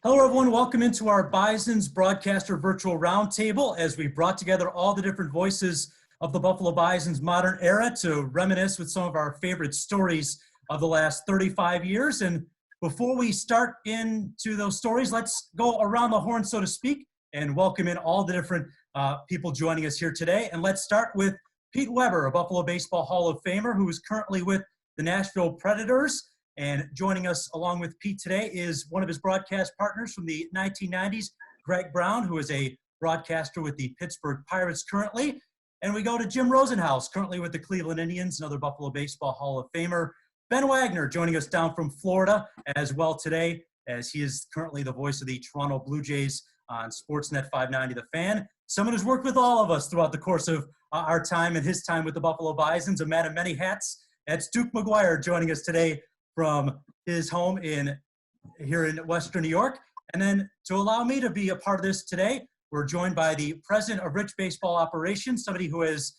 Hello, everyone. Welcome into our Bisons Broadcaster Virtual Roundtable as we brought together all the different voices of the Buffalo Bisons modern era to reminisce with some of our favorite stories of the last 35 years. And before we start into those stories, let's go around the horn, so to speak, and welcome in all the different people joining us here today. And let's start with Pete Weber, a Buffalo Baseball Hall of Famer who is currently with the Nashville Predators. And joining us along with Pete today is one of his broadcast partners from the 1990s, Greg Brown, who is a broadcaster with the Pittsburgh Pirates currently. And we go to Jim Rosenhaus, currently with the Cleveland Indians, another Buffalo Baseball Hall of Famer. Ben Wagner joining us down from Florida as well today, as he is currently the voice of the Toronto Blue Jays on Sportsnet 590 The Fan. Someone who's worked with all of us throughout the course of our time and his time with the Buffalo Bisons, a man of many hats. That's Duke McGuire joining us today from his home here in Western New York. And then to allow me to be a part of this today, we're joined by the president of Rich Baseball Operations, somebody who has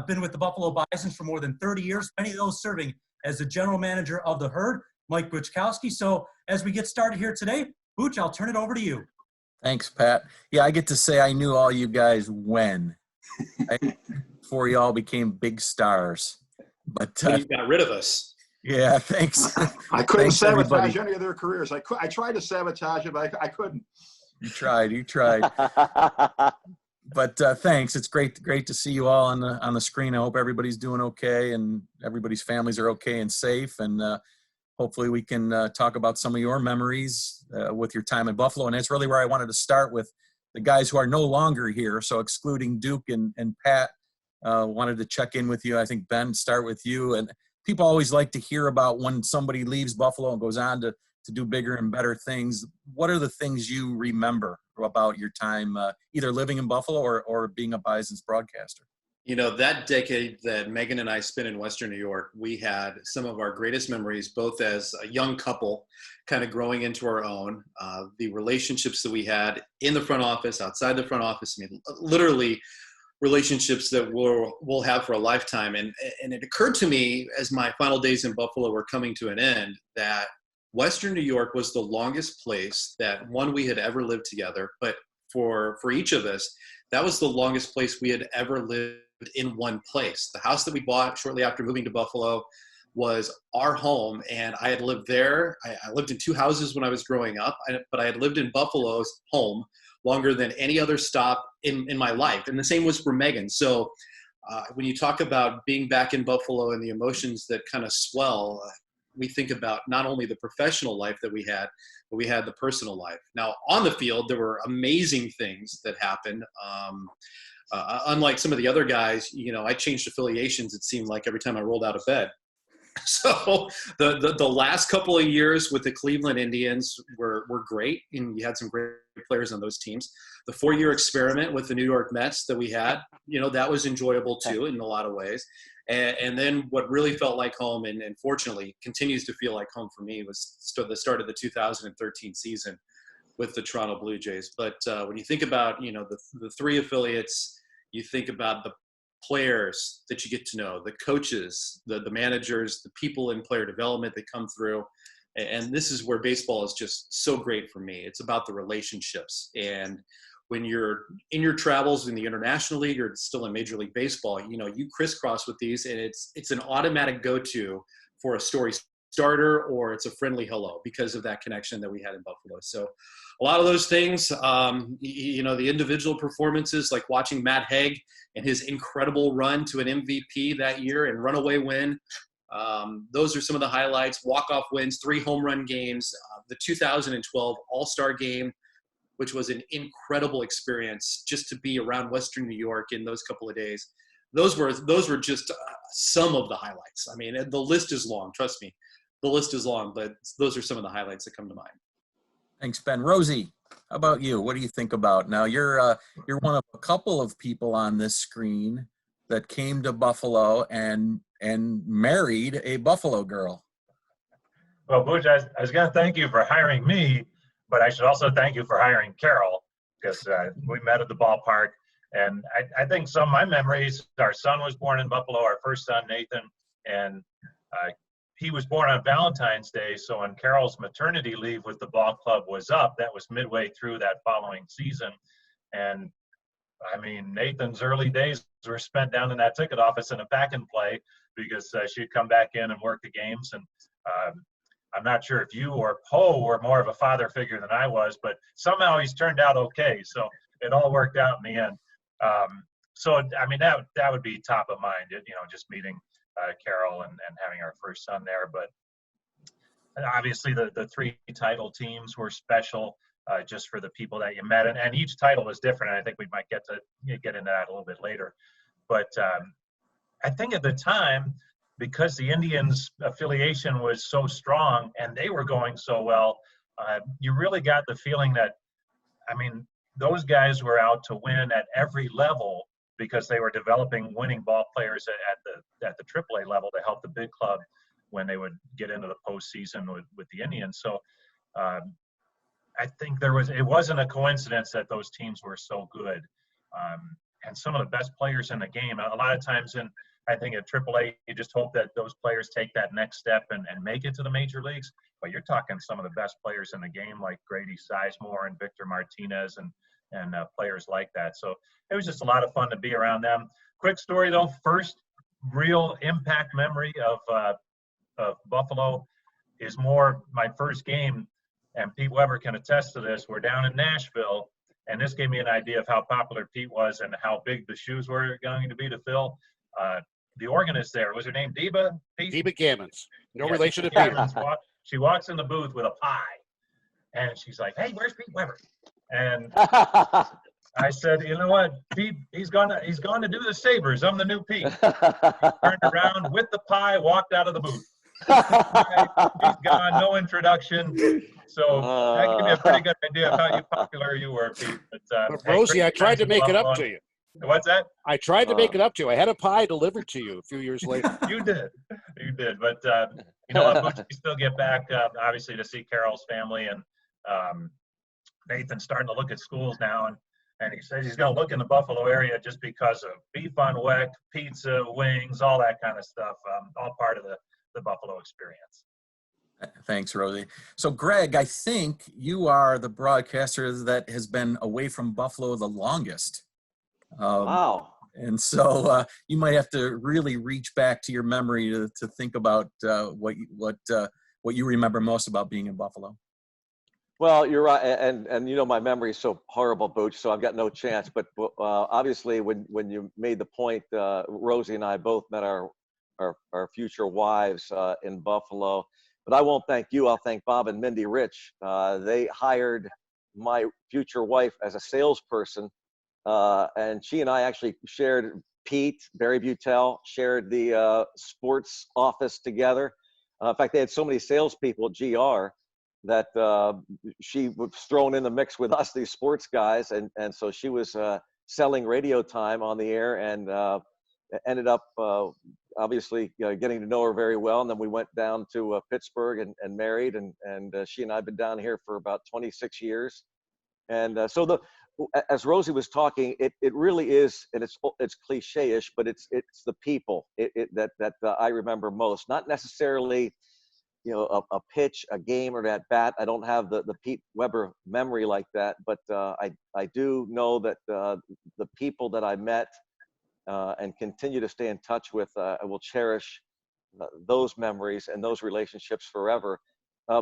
been with the Buffalo Bisons for more than 30 years, many of those serving as the general manager of the Herd, Mike Buchkowski. So as we get started here today, Buch, I'll turn it over to you. Thanks, Pat. Yeah, I get to say I knew all you guys when, right? Before you all became big stars. But you got rid of us. Yeah, thanks. I couldn't Thanks, sabotage everybody. any of their careers. I tried to sabotage it, but I couldn't. You tried. But thanks. It's great to see you all on the screen. I hope everybody's doing okay and everybody's families are okay and safe. And hopefully we can talk about some of your memories with your time in Buffalo. And that's really where I wanted to start with the guys who are no longer here. So excluding Duke and Pat, wanted to check in with you. I think, Ben, start with you. And people always like to hear about when somebody leaves Buffalo and goes on to do bigger and better things. What are the things you remember about your time either living in Buffalo or being a Bisons broadcaster? You know, that decade that Megan and I spent in Western New York, we had some of our greatest memories, both as a young couple kind of growing into our own, the relationships that we had in the front office, outside the front office. I mean, literally relationships that we'll have for a lifetime. And it occurred to me as my final days in Buffalo were coming to an end that Western New York was the longest place that, one, we had ever lived together, but for each of us, that was the longest place we had ever lived in one place. The house that we bought shortly after moving to Buffalo was our home, and I had lived there. I lived in two houses when I was growing up, but I had lived in Buffalo's home longer than any other stop in my life. And the same was for Megan. So when you talk about being back in Buffalo and the emotions that kind of swell, we think about not only the professional life that we had, but we had the personal life. Now, on the field, there were amazing things that happened. Unlike some of the other guys, you know, I changed affiliations, it seemed like, every time I rolled out of bed. So the last couple of years with the Cleveland Indians were great, and you had some great players on those teams. The 4-year experiment with the New York Mets that we had, you know, that was enjoyable too in a lot of ways. And then what really felt like home, and fortunately continues to feel like home for me, was the start of the 2013 season with the Toronto Blue Jays. But when you think about, you know, the three affiliates, you think about the players that you get to know, the coaches, the managers, the people in player development that come through. And this is where baseball is just so great for me. It's about the relationships. And when you're in your travels in the International League or still in Major League Baseball, you know, you crisscross with these, and it's an automatic go-to for a story starter, or it's a friendly hello because of that connection that we had in Buffalo. So a lot of those things, you know, the individual performances, like watching Matt Haig and his incredible run to an MVP that year and runaway win. Those are some of the highlights. Walk-off wins, 3 home run games, the 2012 All-Star game, which was an incredible experience just to be around Western New York in those couple of days. Those were just some of the highlights. I mean, the list is long, trust me. The list is long, but those are some of the highlights that come to mind. Thanks, Ben. Rosie, how about you? What do you think about? Now, you're one of a couple of people on this screen that came to Buffalo and married a Buffalo girl. Well, Butch, I was going to thank you for hiring me, but I should also thank you for hiring Carol, because we met at the ballpark. And I think some of my memories, our son was born in Buffalo, our first son, Nathan, and he was born on Valentine's Day, so when Carol's maternity leave with the ball club was up, that was midway through that following season. And I mean, Nathan's early days were spent down in that ticket office in a back and play because she'd come back in and work the games. And I'm not sure if you or Poe were more of a father figure than I was, but somehow he's turned out okay. So it all worked out in the end. So, I mean, that would be top of mind, just meeting Carol and having our first son there. But obviously the three title teams were special just for the people that you met. And each title was different. I think we might get into that a little bit later. But I think at the time, because the Indians affiliation was so strong and they were going so well, you really got the feeling that, I mean, those guys were out to win at every level because they were developing winning ball players at the AAA level to help the big club when they would get into the postseason with the Indians. So I think it wasn't a coincidence that those teams were so good. And some of the best players in the game, a lot of times I think at AAA, you just hope that those players take that next step and make it to the major leagues. But you're talking some of the best players in the game, like Grady Sizemore and Victor Martinez and players like that. So it was just a lot of fun to be around them. Quick story though, first real impact memory of Buffalo is more my first game, and Pete Weber can attest to this. We're down in Nashville, and this gave me an idea of how popular Pete was and how big the shoes were going to be to fill. The organist there, was her name Deba? Pete? Deba Gammons. No Yeah, relation to Gammons Peter. She walks in the booth with a pie, and she's like, "Hey, where's Pete Weber?" And I said, "You know what, Pete? He's gone to do the Sabres. I'm the new Pete." He turned around with the pie, walked out of the booth. He's gone, no introduction. So that gave me a pretty good idea of how popular you were, Pete. But Rosie, I tried to make it up to you. What's that? I tried to make it up to you. I had a pie delivered to you a few years later. You did. But you know what, Butch, we still get back, obviously, to see Carol's family. And Nathan's starting to look at schools now. And he says he's going to look in the Buffalo area just because of beef on weck, pizza, wings, all that kind of stuff, all part of the Buffalo experience. Thanks, Rosie. So, Greg, I think you are the broadcaster that has been away from Buffalo the longest. Wow. And so you might have to really reach back to your memory to think about what you remember most about being in Buffalo. Well, you're right, and my memory is so horrible, Booch, so I've got no chance. But obviously, when you made the point, Rosie and I both met our future wives in Buffalo. But I won't thank you. I'll thank Bob and Mindy Rich. They hired my future wife as a salesperson, and she and I actually shared Barry Butel, shared the sports office together. In fact, they had so many salespeople at GR that she was thrown in the mix with us, these sports guys, and so she was selling radio time on the air, and ended up obviously getting to know her very well. And then we went down to Pittsburgh and married, and she and I have been down here for about 26 years. And so as Rosie was talking, it really is, and it's cliche-ish, but it's the people that I remember most. Not necessarily a pitch, a game, or that bat. I don't have the Pete Weber memory like that, but I do know that the people that I met and continue to stay in touch with, I will cherish those memories and those relationships forever.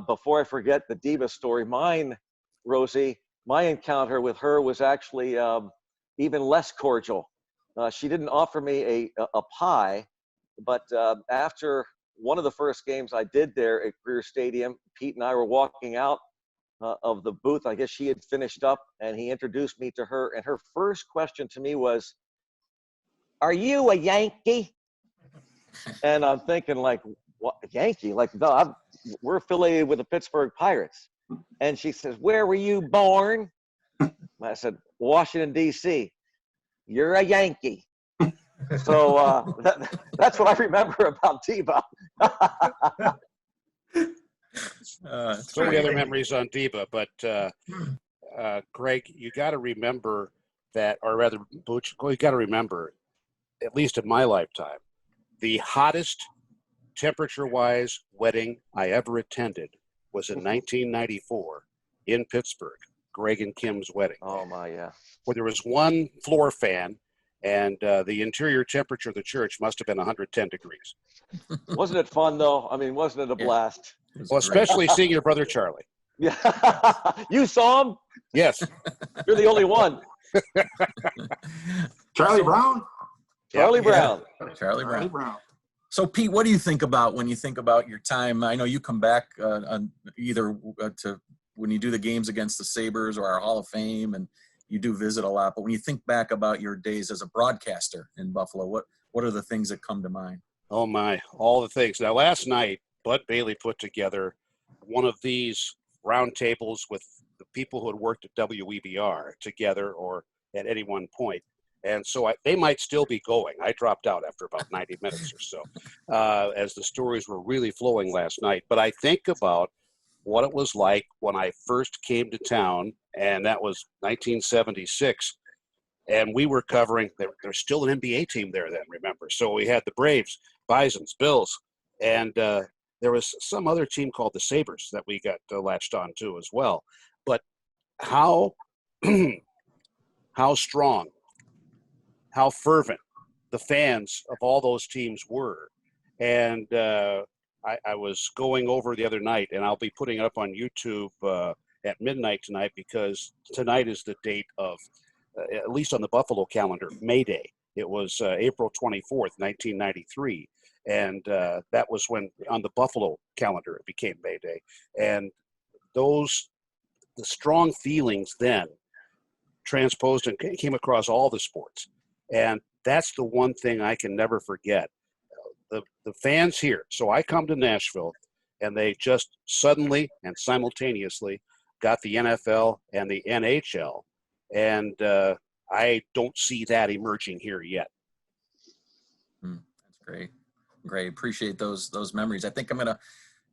Before I forget the Diva story, mine, Rosie, my encounter with her was actually even less cordial. She didn't offer me a pie, but after one of the first games I did there at Greer Stadium, Pete and I were walking out of the booth. I guess she had finished up, and he introduced me to her. And her first question to me was, "Are you a Yankee?" And I'm thinking, like, what, a Yankee? Like, no, we're affiliated with the Pittsburgh Pirates. And she says, "Where were you born?" I said, "Washington, D.C." "You're a Yankee." So that's what I remember about Diva. So many other memories on Diva, but Greg, you got to remember that, or rather, Butch, you got to remember, at least in my lifetime, the hottest temperature-wise wedding I ever attended was in 1994 in Pittsburgh, Greg and Kim's wedding. Oh my, yeah. Where there was one floor fan, and the interior temperature of the church must have been 110 degrees. Wasn't it fun though? I mean, wasn't it a Yeah. blast? Well, especially seeing your brother Charlie. Yeah. You saw him? Yes. You're the only one. Charlie Brown? Charlie Brown. Charlie Charlie Brown. Brown. So Pete, what do you think about when you think about your time? I know you come back either to when you do the games against the Sabres or our Hall of Fame, and you do visit a lot. But when you think back about your days as a broadcaster in Buffalo, what are the things that come to mind? Oh my, all the things. Now last night, Bud Bailey put together one of these round tables with the people who had worked at WEBR together or at any one point. And so they might still be going. I dropped out after about 90 minutes or so as the stories were really flowing last night. But I think about what it was like when I first came to town, and that was 1976. And we were covering, there's still an NBA team there then, remember. So we had the Braves, Bisons, Bills, and there was some other team called the Sabres that we got latched on to as well. But how strong, how fervent the fans of all those teams were. And I was going over the other night, and I'll be putting it up on YouTube at midnight tonight, because tonight is the date of, at least on the Buffalo calendar, May Day. It was April 24th, 1993. And that was when, on the Buffalo calendar, it became May Day. And the strong feelings then transposed and came across all the sports. And that's the one thing I can never forget. The fans here. So I come to Nashville, and they just suddenly and simultaneously got the NFL and the NHL. And I don't see that emerging here yet. That's great. Great. Appreciate those memories. I think I'm going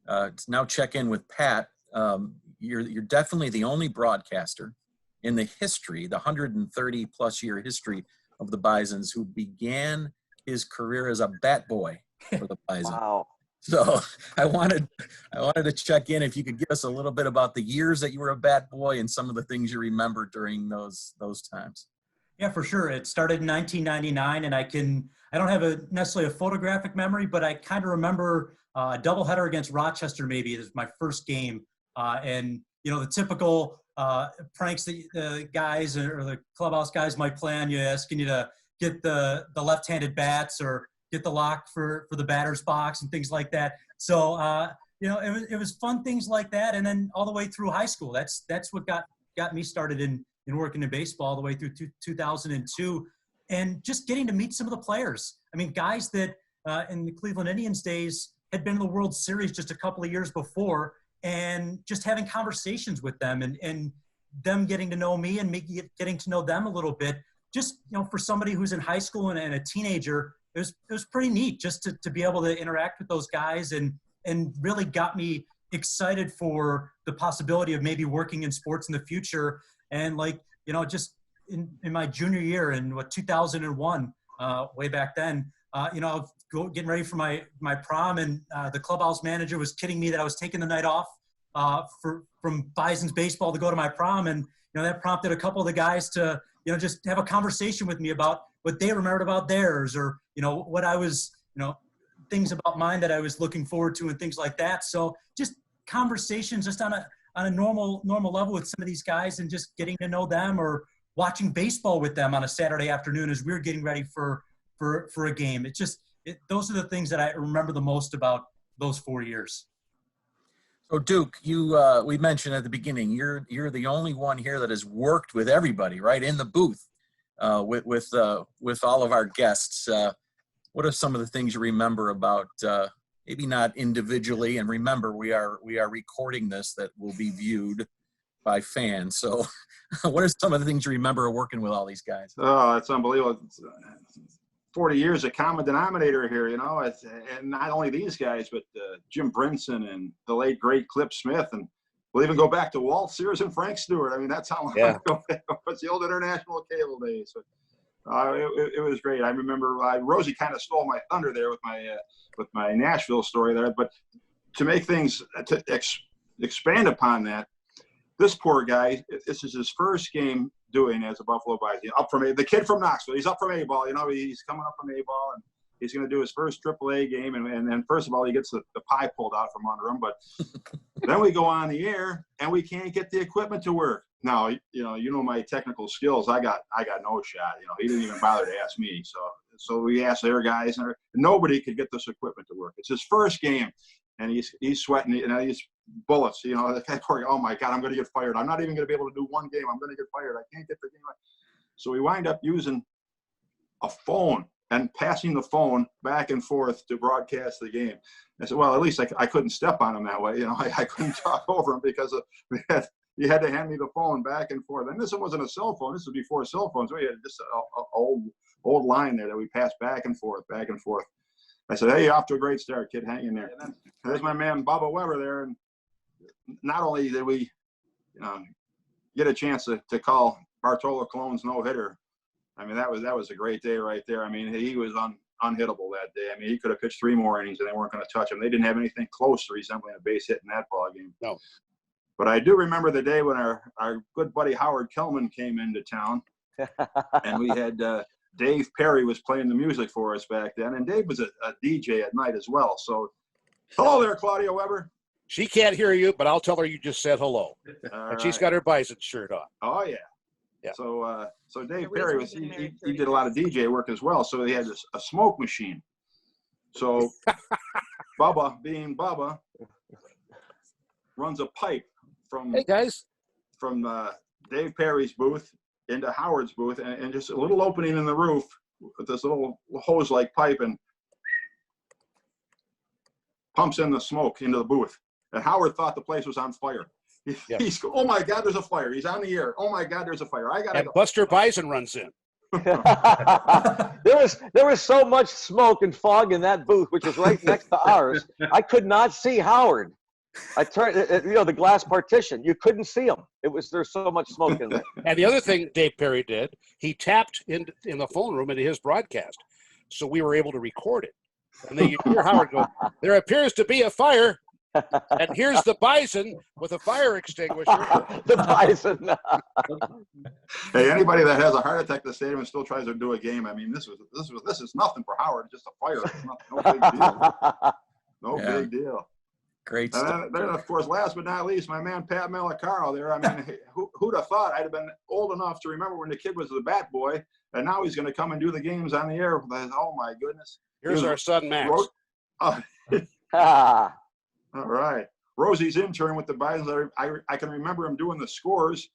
to now check in with Pat. You're definitely the only broadcaster in the history, the 130 plus year history of the Bisons, who began his career as a bat boy for the Bisons. Wow. So I wanted to check in if you could give us a little bit about the years that you were a bat boy and some of the things you remember during those times. Yeah, for sure. It started in 1999, and I don't have necessarily a photographic memory, but I kind of remember a doubleheader against Rochester. Maybe it was my first game, and the typical pranks that the guys or the clubhouse guys might play on you, asking you to get the left-handed bats or get the lock for the batter's box and things like that. So it was fun things like that, and then all the way through high school. That's what got me started in working in baseball all the way through 2002, and just getting to meet some of the players. I mean, guys that in the Cleveland Indians days had been in the World Series just a couple of years before, and just having conversations with them and them getting to know me and me getting to know them a little bit. Just, for somebody who's in high school and a teenager, it was pretty neat just to be able to interact with those guys, and really got me excited for the possibility of maybe working in sports in the future. And just in my junior year in 2001, way back then, getting ready for my prom, and the clubhouse manager was kidding me that I was taking the night off from Bison's baseball to go to my prom. And, that prompted a couple of the guys to, just have a conversation with me about what they remembered about theirs, or, what I was, things about mine that I was looking forward to and things like that. So just conversations just on a normal level with some of these guys, and just getting to know them, or watching baseball with them on a Saturday afternoon as we were getting ready for a game. Those are the things that I remember the most about those 4 years. So Duke, we mentioned at the beginning, you're the only one here that has worked with everybody, right, in the booth with all of our guests. What are some of the things you remember about, maybe not individually, and remember we are recording this that will be viewed by fans. So what are some of the things you remember working with all these guys? Oh, that's unbelievable. 40 years a common denominator here, and not only these guys, but Jim Brinson and the late great Clip Smith, and we'll even go back to Walt Sears and Frank Stewart. I mean, that's how long ago it was, the old international cable days. It was great. I remember Rosie kind of stole my thunder there with my Nashville story there. But to make things expand upon that, this poor guy, this is his first game doing as a Buffalo Bison. Up from the kid from Knoxville. He's up from A-ball. You know, he's coming up from A-ball, and he's going to do his first AAA game. And then first of all, he gets the pie pulled out from under him. But then we go on the air, and we can't get the equipment to work. Now, you know my technical skills. I got no shot. You know, he didn't even bother to ask me. So we asked their guys, and nobody could get this equipment to work. It's his first game, and he's sweating, and he's bullets. You know, the guy, oh my God, I'm going to get fired. I'm not even going to be able to do one game. I'm going to get fired. I can't get the game. So we wind up using a phone and passing the phone back and forth to broadcast the game. I said, well, at least I couldn't step on him that way. You know, I couldn't talk over him because you had to hand me the phone back and forth. And this wasn't a cell phone. This was before cell phones. We had just an old line there that we passed back and forth, back and forth. I said, hey, you're off to a great start, kid. Hang in there. And then there's my man, Bubba Weber there. And not only did we get a chance to call Bartolo Colon's no-hitter, I mean, that was a great day right there. I mean, he was unhittable that day. I mean, he could have pitched 3 more innings and they weren't going to touch him. They didn't have anything close to resembling a base hit in that ball game. No. But I do remember the day when our good buddy Howard Kellman came into town, and we had Dave Perry was playing the music for us back then, and Dave was a DJ at night as well. So, hello there, Claudia Weber. She can't hear you, but I'll tell her you just said hello. And she's got her Bison shirt on. Oh, yeah. Yeah. So Dave Perry he did a lot of DJ work as well. So he had a smoke machine. So Bubba, being Bubba, runs a pipe from Dave Perry's booth into Howard's booth, and just a little opening in the roof with this little hose-like pipe, and pumps in the smoke into the booth. And Howard thought the place was on fire. He's, oh my God, there's a fire. He's on the air. Oh my God, there's a fire. I gotta and go. Buster Bison runs in. There was so much smoke and fog in that booth, which is right next to ours. I could not see Howard. I turned, the glass partition. You couldn't see him. There's so much smoke in there. And the other thing Dave Perry did, he tapped in the phone room into his broadcast, so we were able to record it. And then you hear Howard go, "There appears to be a fire, and here's the Bison with a fire extinguisher." The Bison. Hey, anybody that has a heart attack in the stadium and still tries to do a game, I mean, this is nothing for Howard. Just a fire. No big deal. No big deal. Great stuff. And then, of course, last but not least, my man Pat Malacaro there. I mean, who'd have thought I'd have been old enough to remember when the kid was the bat boy, and now he's going to come and do the games on the air. Oh my goodness! Here's our son Max. All right, Rosie's intern with the Bisons. I can remember him doing the scores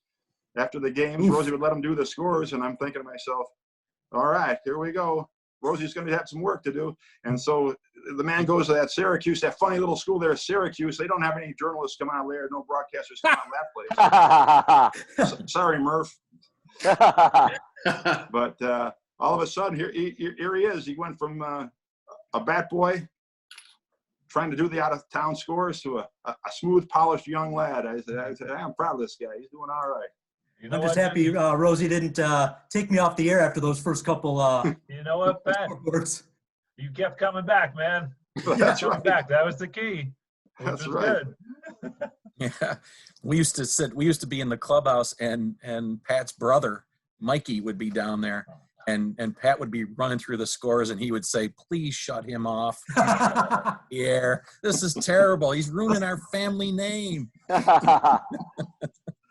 after the games. Rosie would let him do the scores, and I'm thinking to myself, all right, here we go. Rosie's going to have some work to do. And so the man goes to that Syracuse, that funny little school there, Syracuse. They don't have any journalists come out there, no broadcasters come out that place. Sorry, Murph. But all of a sudden, here he is. He went from a bat boy trying to do the out-of-town scores to a smooth, polished young lad. I said, I'm proud of this guy. He's doing all right. You know I'm just what, happy Rosie didn't take me off the air after those first couple You know what, Pat? words. You kept coming back, man. That's Coming right. back. That was the key. That's Which was right. good. Yeah, we used to be in the clubhouse, and Pat's brother Mikey would be down there, and Pat would be running through the scores, and he would say, "Please shut him off. Yeah, this is terrible. He's ruining our family name."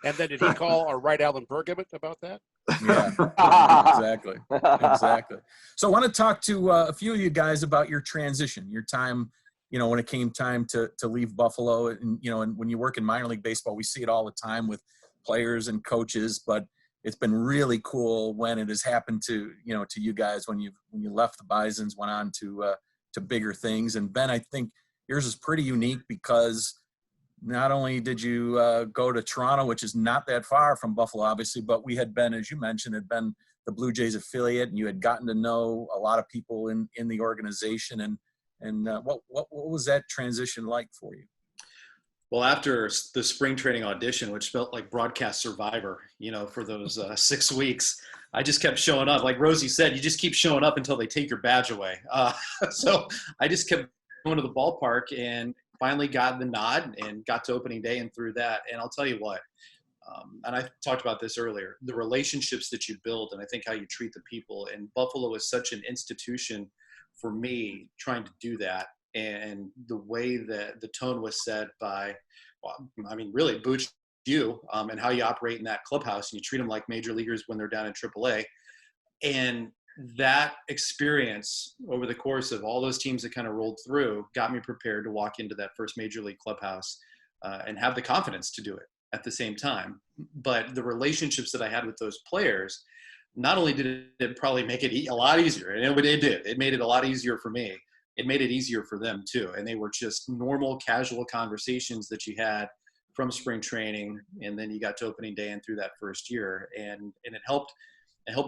And then did he call or write Alan Bergman about that? Yeah, exactly. So I want to talk to a few of you guys about your transition, your time, when it came time to leave Buffalo. And, and when you work in minor league baseball, we see it all the time with players and coaches, but it's been really cool when it has happened to you guys, when you left the Bisons, went on to bigger things. And Ben, I think yours is pretty unique because not only did you go to Toronto, which is not that far from Buffalo, obviously, but we had been, as you mentioned, had been the Blue Jays affiliate, and you had gotten to know a lot of people in the organization. And what was that transition like for you? Well, after the spring training audition, which felt like broadcast Survivor, for those 6 weeks, I just kept showing up. Like Rosie said, you just keep showing up until they take your badge away. So I just kept going to the ballpark and finally got the nod and got to opening day and through that. And I'll tell you what, and I talked about this earlier, the relationships that you build and I think how you treat the people. And Buffalo is such an institution for me trying to do that. And the way that the tone was set by, well, I mean, really, Booch, you and how you operate in that clubhouse, and you treat them like major leaguers when they're down in AAA. And that experience over the course of all those teams that kind of rolled through got me prepared to walk into that first major league clubhouse and have the confidence to do it at the same time. But the relationships that I had with those players, not only did it probably make it a lot easier, and it did, it made it a lot easier for me. It made it easier for them too. And they were just normal, casual conversations that you had from spring training. And then you got to opening day and through that first year. And it helped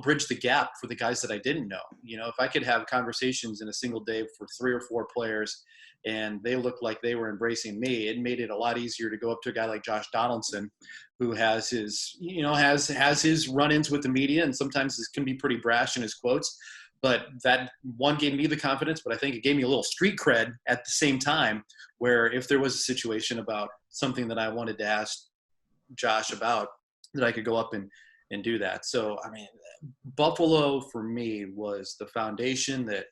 bridge the gap for the guys that I didn't know. If I could have conversations in a single day for 3 or 4 players and they looked like they were embracing me, it made it a lot easier to go up to a guy like Josh Donaldson, who has his, has his run-ins with the media and sometimes can be pretty brash in his quotes. But that one gave me the confidence, but I think it gave me a little street cred at the same time, where if there was a situation about something that I wanted to ask Josh about, that I could go up and do that. So, I mean, Buffalo for me was the foundation that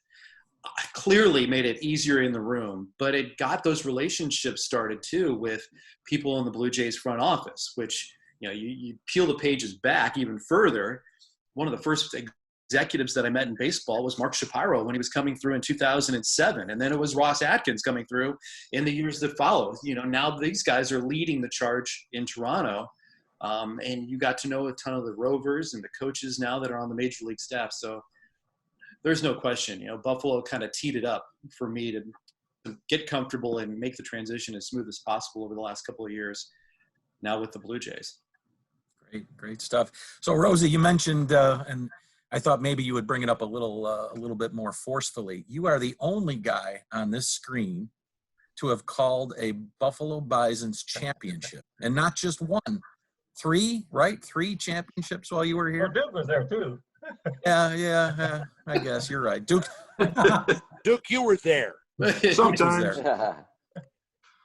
clearly made it easier in the room, but it got those relationships started too with people in the Blue Jays front office, which, you peel the pages back even further. One of the first executives that I met in baseball was Mark Shapiro when he was coming through in 2007. And then it was Ross Atkins coming through in the years that followed. Now these guys are leading the charge in Toronto. And you got to know a ton of the Rovers and the coaches now that are on the major league staff. So there's no question, Buffalo kind of teed it up for me to get comfortable and make the transition as smooth as possible over the last couple of years now with the Blue Jays. Great stuff. So Rosie, you mentioned, and I thought maybe you would bring it up a little bit more forcefully. You are the only guy on this screen to have called a Buffalo Bisons championship, and not just one, 3, right? 3 championships while you were here. Well, Duke was there too. Yeah. I guess you're right, Duke. Duke, you were there. Sometimes.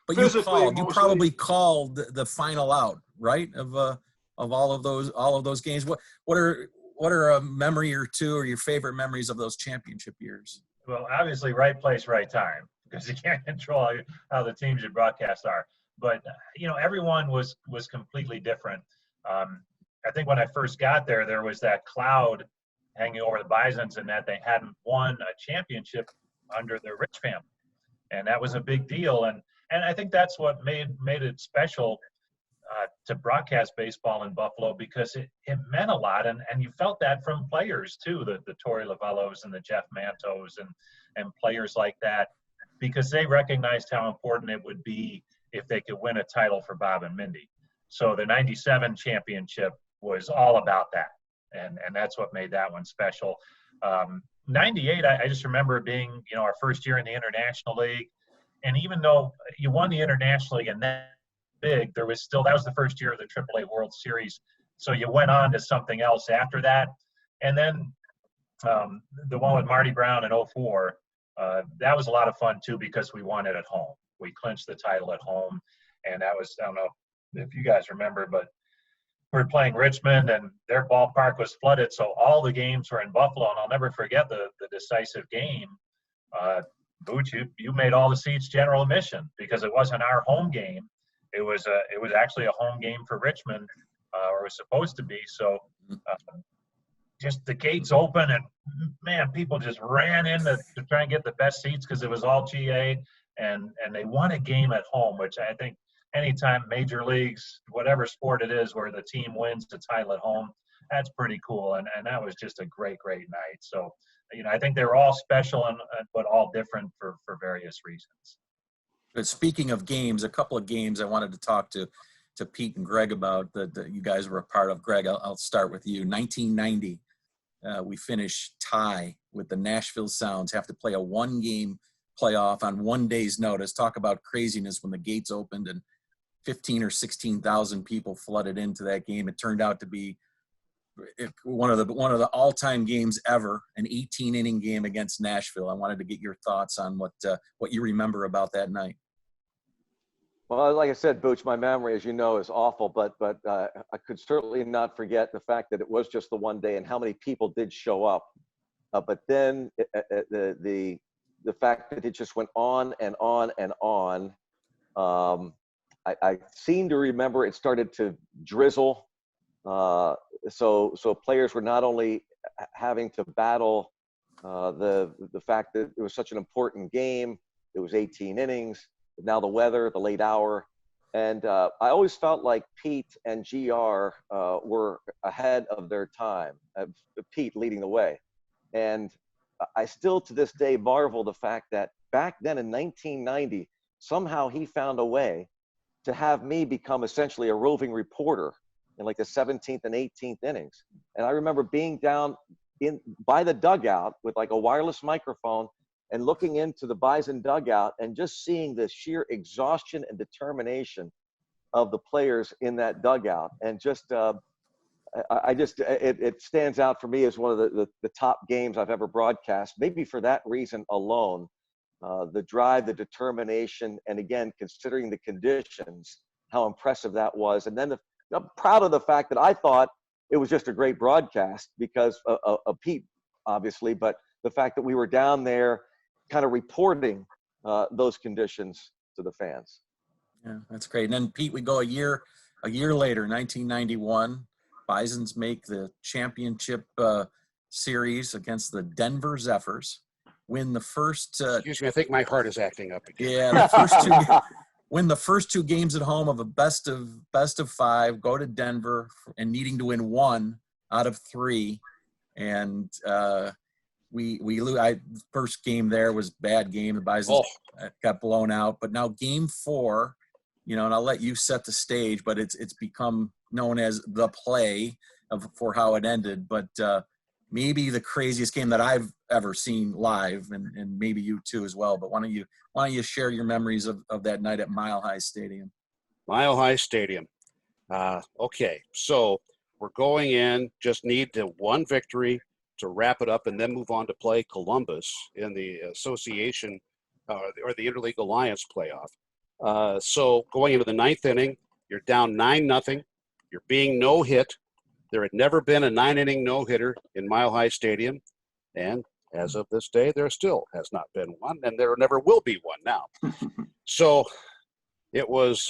But you probably called the final out, right? Of all of those games. What are a memory or two or your favorite memories of those championship years? Well, obviously, right place, right time, because you can't control how the teams you broadcast are. But everyone was completely different. I think when I first got there, there was that cloud hanging over the Bisons, and that they hadn't won a championship under the Rich family, and that was a big deal. And I think that's what made it special to broadcast baseball in Buffalo, because it meant a lot, and you felt that from players too, the Torey Lavellos and the Jeff Mantos and players like that, because they recognized how important it would be if they could win a title for Bob and Mindy. So the '97 championship was all about that, and that's what made that one special. '98, I just remember being our first year in the International League, and even though you won the International League and that big, that was the first year of the AAA World Series, so you went on to something else after that. And then the one with Marty Brown in '04, that was a lot of fun too, because we won it at home. We clinched the title at home, and that was, I don't know if you guys remember, but we were playing Richmond and their ballpark was flooded, so all the games were in Buffalo. And I'll never forget the decisive game. Booch, you made all the seats general admission, because it wasn't our home game. It was actually a home game for Richmond, or it was supposed to be. So just the gates open, and man, people just ran in to try and get the best seats, because it was all GA, and they won a game at home, which I think anytime major leagues, whatever sport it is, where the team wins the title at home, that's pretty cool. And that was just a great night. So, I think they were all special, but all different for various reasons. But speaking of games, a couple of games I wanted to talk to Pete and Greg about that you guys were a part of. Greg, I'll start with you. 1990, we finished tie with the Nashville Sounds, have to play a 1-game playoff on one day's notice. Talk about craziness when the gates opened and 15 or 16,000 people flooded into that game. It turned out to be one of the all-time games ever, an 18-inning game against Nashville. I wanted to get your thoughts on what you remember about that night. Well, like I said, Booch, my memory, as you know, is awful, but I could certainly not forget the fact that it was just the one day and how many people did show up. But then the fact that it just went on and on and on. I seem to remember it started to drizzle. So players were not only having to battle the fact that it was such an important game. It was 18 innings. Now the weather, the late hour. And I always felt like Pete and GR were ahead of their time, Pete leading the way. And I still to this day marvel the fact that back then in 1990, somehow he found a way to have me become essentially a roving reporter in like the 17th and 18th innings. And I remember being down by the dugout with like a wireless microphone and looking into the Bison dugout and just seeing the sheer exhaustion and determination of the players in that dugout. And just, it stands out for me as one of the top games I've ever broadcast, maybe for that reason alone. The drive, the determination, and again, considering the conditions, how impressive that was. And then I'm proud of the fact that I thought it was just a great broadcast because of Pete, obviously, but the fact that we were down there kind of reporting those conditions to the fans. Yeah, that's great. And then Pete, we go a year later, 1991. Bisons make the championship series against the Denver Zephyrs. Win the first. Excuse me, I think my heart is acting up again. Yeah, the first two. Win the first two games at home of a best of five. Go to Denver and needing to win one out of three, and we lose. First game there was bad game. The Bisons got blown out. But now game 4, and I'll let you set the stage. But it's become known as the play for how it ended. But maybe the craziest game that I've ever seen live, and maybe you too as well. But why don't you share your memories of that night at Mile High Stadium? Mile High Stadium. Okay, so we're going in, just need one victory to wrap it up and then move on to play Columbus in the association or the Interleague Alliance playoff. So going into the 9th inning, you're down 9-0. You're being no-hit. There had never been a 9-inning no-hitter in Mile High Stadium. And as of this day, there still has not been one, and there never will be one now. So it was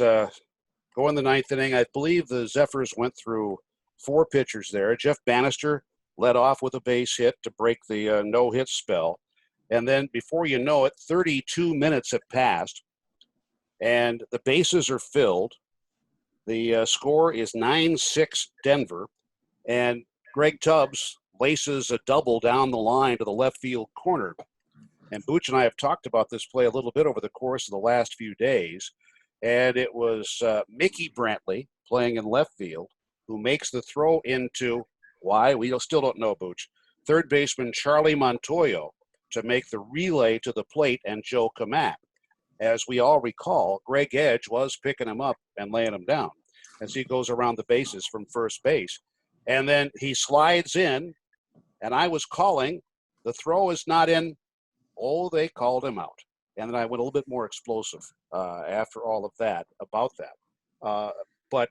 going the 9th inning. I believe the Zephyrs went through 4 pitchers there. Jeff Bannister led off with a base hit to break the no-hit spell. And then before you know it, 32 minutes have passed, and the bases are filled. The score is 9-6 Denver, and Greg Tubbs laces a double down the line to the left field corner. And Booch and I have talked about this play a little bit over the course of the last few days. And it was Mickey Brantley playing in left field who makes the throw into, why? We still don't know, Booch. Third baseman Charlie Montoyo to make the relay to the plate and Joe Kamak. As we all recall, Greg Edge was picking him up and laying him down as he goes around the bases from first base. And then he slides in, and I was calling, the throw is not in. Oh, they called him out. And then I went a little bit more explosive after all of that, about that. But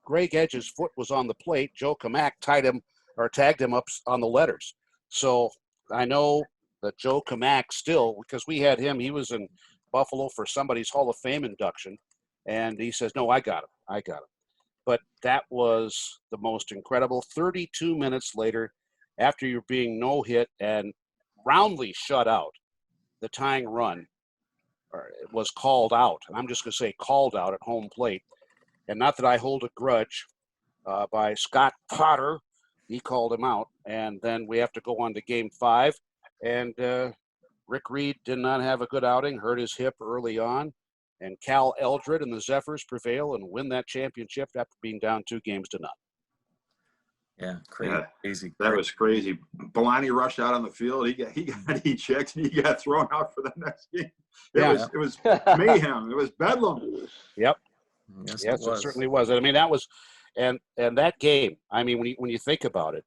Greg Edge's foot was on the plate. Joe Kamak tagged him up on the letters. So I know that Joe Kamak still, because we had him, he was in Buffalo for somebody's Hall of Fame induction. And he says, no, I got him. But that was the most incredible. 32 minutes later, after you're being no-hit and roundly shut out, the tying run was called out. And I'm just going to say called out at home plate. And not that I hold a grudge by Scott Potter. He called him out. And then we have to go on to game 5. And Rick Reed did not have a good outing, hurt his hip early on. And Cal Eldred and the Zephyrs prevail and win that championship after being down 2-0. Yeah, crazy. That was crazy. Bellani rushed out on the field. He got ejected. He got thrown out for the next game. It was mayhem. It was bedlam. Yep. Yes, Yes, it was. it certainly was. I mean, that was, and that game. I mean, when you think about it,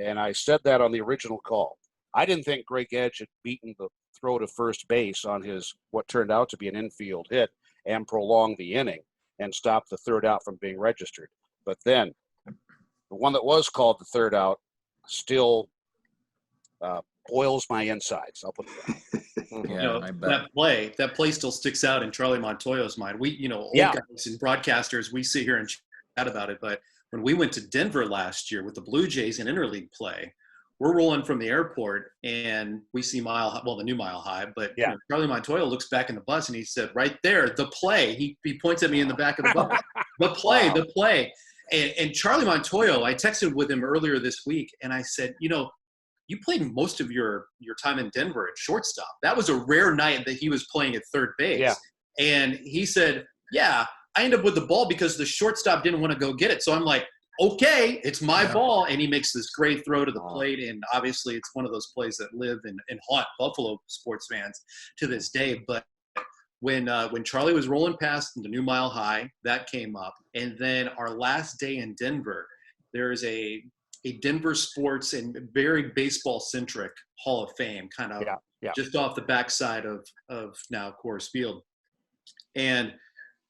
and I said that on the original call, I didn't think Greg Edge had beaten the throw to first base on his what turned out to be an infield hit and prolonged the inning and stopped the third out from being registered. But then the one that was called the third out still boils my insides. I'll put it that way. Yeah, I bet. That play still sticks out in Charlie Montoyo's mind. We, old Yeah. guys and broadcasters, we sit here and chat about it. But when we went to Denver last year with the Blue Jays in interleague play, we're rolling from the airport and we see the new Mile High. But Yeah. Charlie Montoyo looks back in the bus and he said, right there, the play. He points at me in the back of the bus. The play, Wow. the play. And Charlie Montoyo, I texted with him earlier this week and I said, you played most of your time in Denver at shortstop. That was a rare night that he was playing at third base. Yeah. And he said, yeah, I ended up with the ball because the shortstop didn't want to go get it. So I'm like, okay, it's my ball. And he makes this great throw to the plate. And obviously it's one of those plays that live and haunt Buffalo sports fans to this day. But when Charlie was rolling past the new Mile High, that came up. And then our last day in Denver, there's a Denver sports and very baseball centric Hall of Fame, kind of just off the backside of now Coors Field. And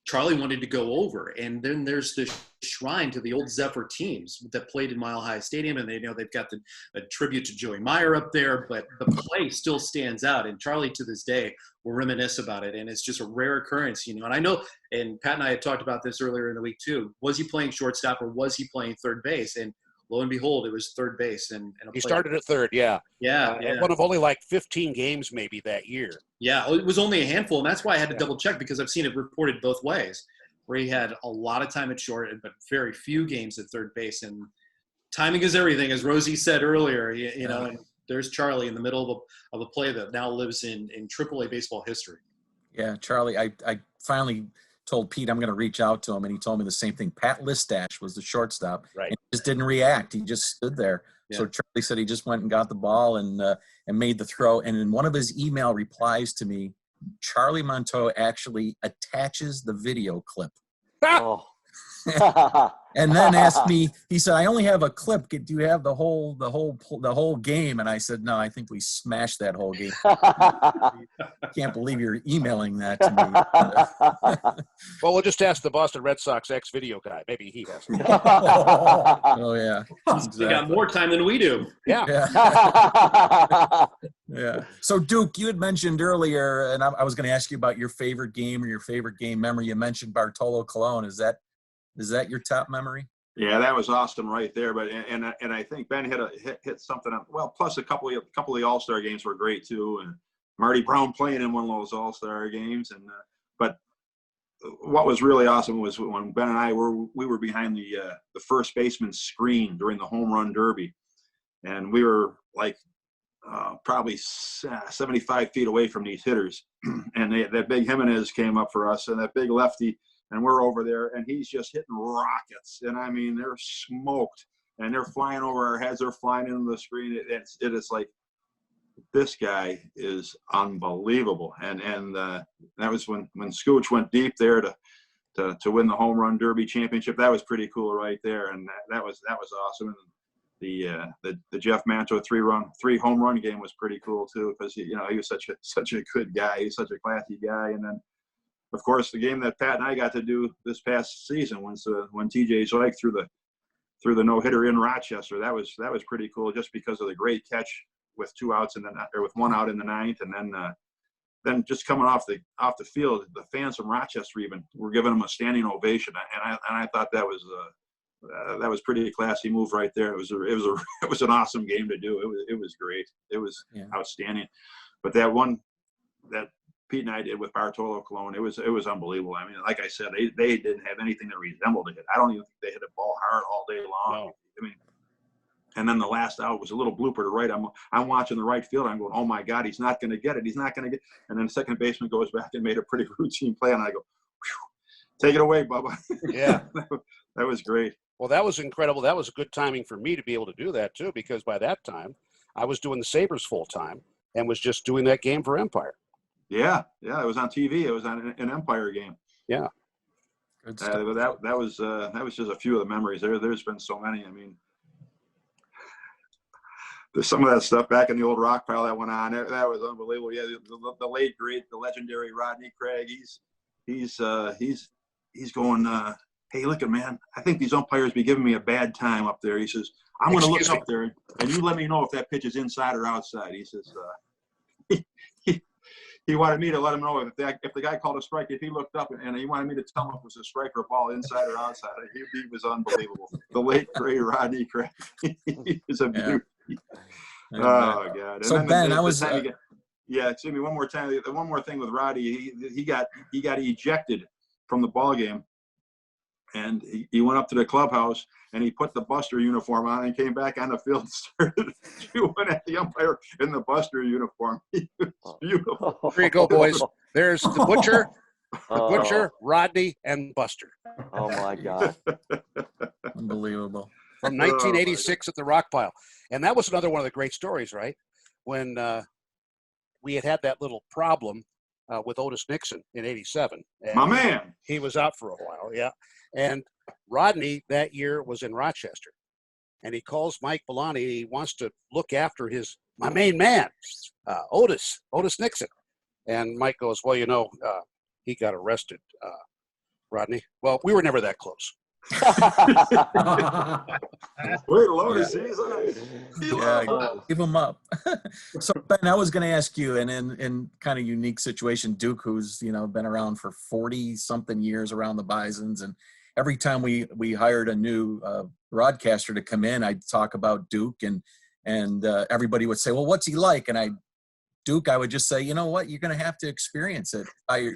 Charlie wanted to go over, and then there's this shrine to the old Zephyr teams that played in Mile High Stadium, and they've got a tribute to Joey Meyer up there, but the play still stands out, and Charlie to this day will reminisce about it, and it's just a rare occurrence, And I know, and Pat and I had talked about this earlier in the week too. Was he playing shortstop or was he playing third base? And lo and behold, it was third base. And He started at third, yeah. Yeah. One of only like 15 games maybe that year. Yeah, it was only a handful, and that's why I had to double check because I've seen it reported both ways, where he had a lot of time at short, but very few games at third base. And timing is everything, as Rosie said earlier. And there's Charlie in the middle of a play that now lives in AAA baseball history. Yeah, Charlie, I finally told Pete I'm going to reach out to him, and he told me the same thing. Pat Listash was the shortstop, Right? And he just didn't react. He just stood there. Yeah. So Charlie said he just went and got the ball and made the throw. And in one of his email replies to me, Charlie Montoyo actually attaches the video clip. Oh. And then asked me, he said, I only have a clip. Do you have the whole game? And I said, no, I think we smashed that whole game. Can't believe you're emailing that to me. Well, we'll just ask the Boston Red Sox ex-video guy. Maybe he has. Oh, yeah. They got more time than we do. Yeah. Yeah. So, Duke, you had mentioned earlier, and I was going to ask you about your favorite game or your favorite game memory. You mentioned Bartolo Colon. Is that your top memory? Yeah, that was awesome right there. But and I think Ben hit something up. Well, plus a couple of the All-Star games were great too, and Marty Brown playing in one of those All-Star games. And but what was really awesome was when Ben and I were behind the first baseman's screen during the home run derby, and we were like probably 75 feet away from these hitters, and that big Jimenez came up for us, and that big lefty. And we're over there, and he's just hitting rockets. And, I mean, they're smoked, and they're flying over our heads. They're flying into the screen. It is like, this guy is unbelievable. And that was when Scooch went deep there to win the home run derby championship. That was pretty cool right there, and that was awesome. And the Jeff Manto three home run game was pretty cool too, because he was such a good guy. He's such a classy guy. And then, of course, the game that Pat and I got to do this past season was when T.J. Zoik threw the no-hitter in Rochester. That was pretty cool, just because of the great catch with 2 outs with 1 out in the ninth, and then just coming off the field, the fans from Rochester even were giving him a standing ovation, and I thought that was pretty classy move right there. It was an awesome game to do. It was great. It was outstanding. But that Pete and I did with Bartolo Colon, it was unbelievable. I mean, like I said, they didn't have anything that resembled a hit. I don't even think they hit a ball hard all day long. No. I mean, and then the last out was a little blooper to right. I'm watching the right field. I'm going, oh my God, he's not going to get it. He's not going to get. And then the second baseman goes back and made a pretty routine play, and I go, take it away, Bubba. Yeah, that was great. Well, that was incredible. That was good timing for me to be able to do that too, because by that time I was doing the Sabres full time and was just doing that game for Empire. Yeah, it was on TV. It was on an Empire game. Yeah. Good stuff. But that was just a few of the memories. There's been so many. I mean, there's some of that stuff back in the old rock pile that went on. That was unbelievable. Yeah, the late great, the legendary Rodney Craig. He's going. Hey, look at man. I think these umpires be giving me a bad time up there. He says, I'm going to look up there and you let me know if that pitch is inside or outside. He says. He wanted me to let him know if the guy called a strike, if he looked up and he wanted me to tell him if it was a strike or a ball inside or outside. He was unbelievable. The late great Rodney Craig. He was a beauty. Oh God! And so Ben, I was. Excuse me. One more time. The one more thing with Roddy, he got ejected from the ball game, and he went up to the clubhouse and he put the Buster uniform on and came back on the field and started chewing at the umpire in the Buster uniform. He was beautiful. Here you go, boys. There's the Butcher, Rodney, and Buster. Oh my God. Unbelievable. From 1986 at the rock pile. And that was another one of the great stories, right? When we had that little problem with Otis Nixon in 87. My man. He was out for a while, yeah. And Rodney that year was in Rochester. And he calls Mike Bellani. He wants to look after my main man, Otis Nixon. And Mike goes, well, he got arrested, Rodney. Well, we were never that close. Wait, Lotus, give him up. So Ben, I was going to ask you, and in kind of unique situation, Duke, who's been around for 40 something years around the Bisons, and every time we hired a new broadcaster to come in, I'd talk about Duke, and everybody would say, well, what's he like? And I would just say, you know what, you're going to have to experience it. You're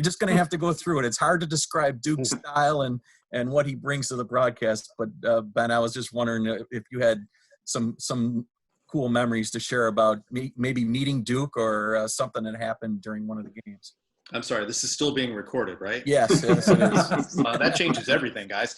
just going to have to go through it. It's hard to describe Duke's style and what he brings to the broadcast. But Ben, I was just wondering if you had some cool memories to share about maybe meeting Duke or something that happened during one of the games. I'm sorry, this is still being recorded, right? Yes, it is. That changes everything, guys.